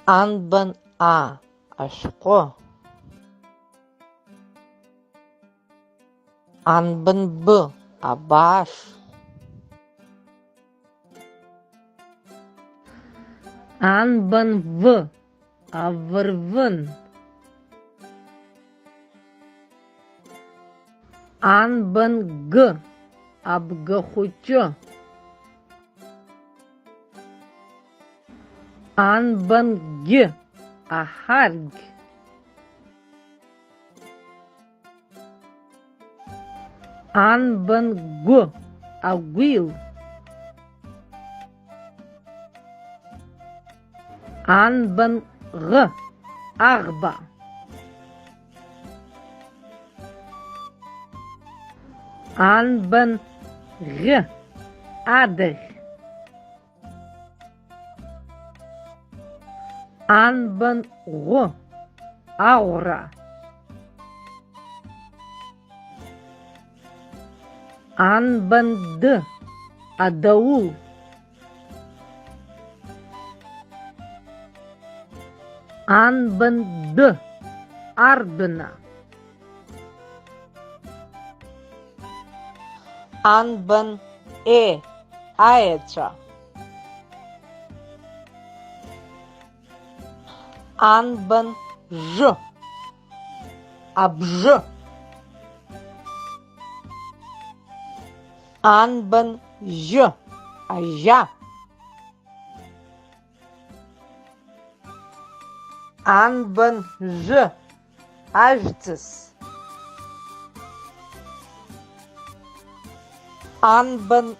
Анбан ашқо. Анбан абаш. Анбан авырвын. Анбан абгахучо. Анбан ахарг. Анбан агвил. Анбан агба. Анбан адр. Анбан аура. Анбан адаул. Анбан ардына. Анбан аяча. Анбан абж. Анбан ажа. Анбан ажцыс. Анбан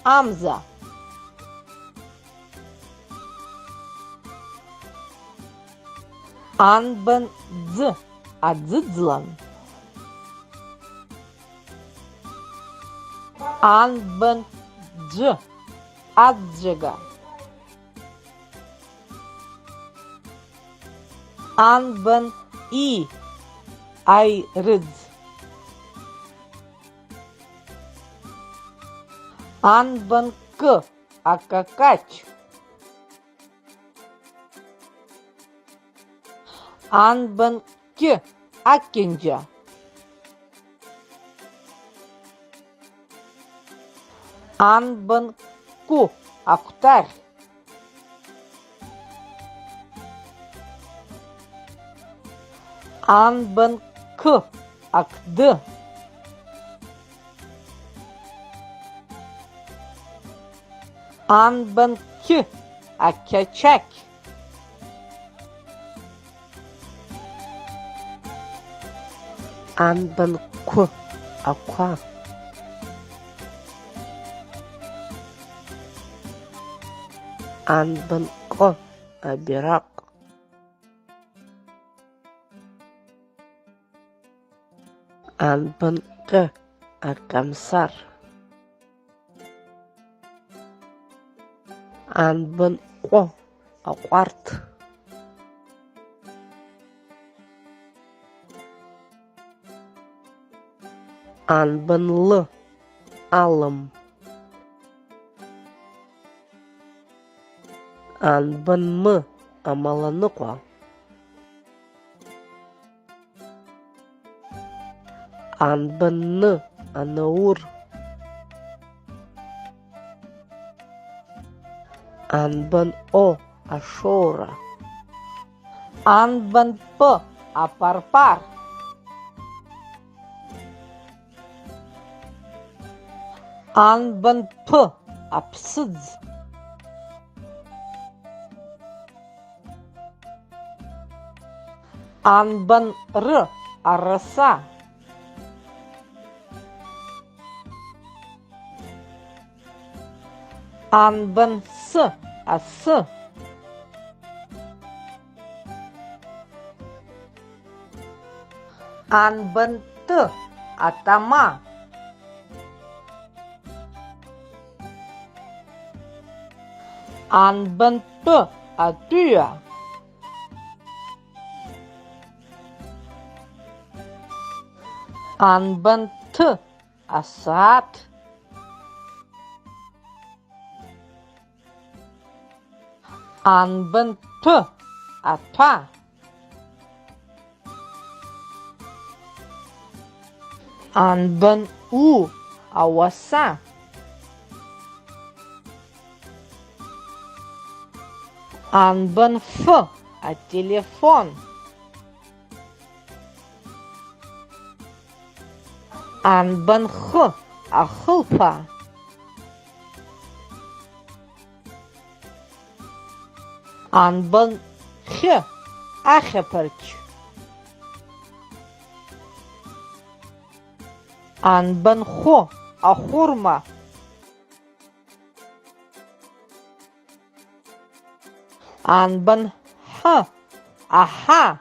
амза. Анбан адзыdzлан. Анбан аджега. Анбан айрыдз. Анбан акакач. Анбан акинджа. Анбан актар. Анбан акды. Анбан акячак. Анбан аква. Анбан абирак. Анбан акамсар. Анбан акварт. Анбан алым. Анбан амаланыква. Анбан анаур. Анбан ашора. Анбан апарпар. Анбан апсыдз. Анбан араса. Анбан асы. Анбан атама. Анбан атуя. Анбан асат. Анбын ту, атва. Анбын у, ауаса. Анбын ф, телефон. Анбын х, хылпа. Анбын х, ахепырч. Анбын хо, ахурма. Анбын х, аха.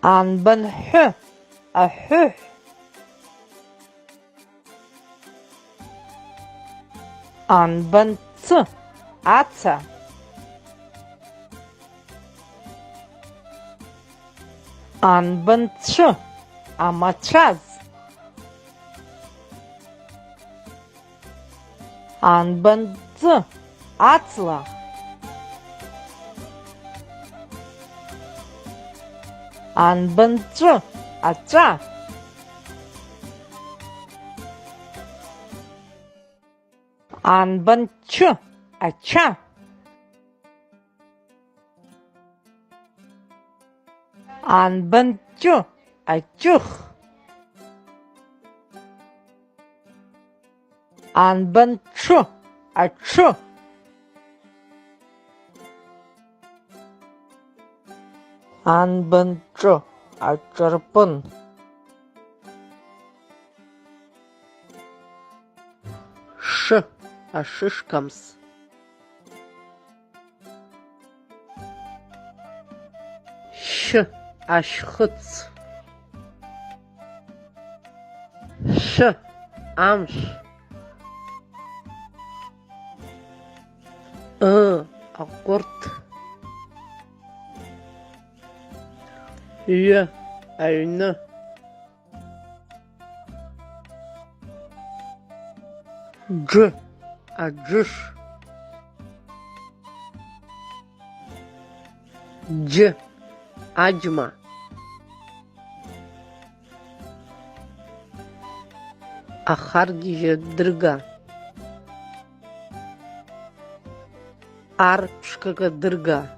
Анбын х, ахух. Анбын ц, аца. Анбын ч, амачаз. Анбын ц, ацла. Анбын ч, ача. Анбын ч, ача. Анбын ч, ачух. Анбын ч, ачу. Анбын ч, ачырпын. Ш, ашишкамс. Ш, ашхыц. Ш, амш. Аккорд. Й, айны. Дж, аджиш. Дж, аджма. Ахаргиже дырга. Ар, пшкага дырга.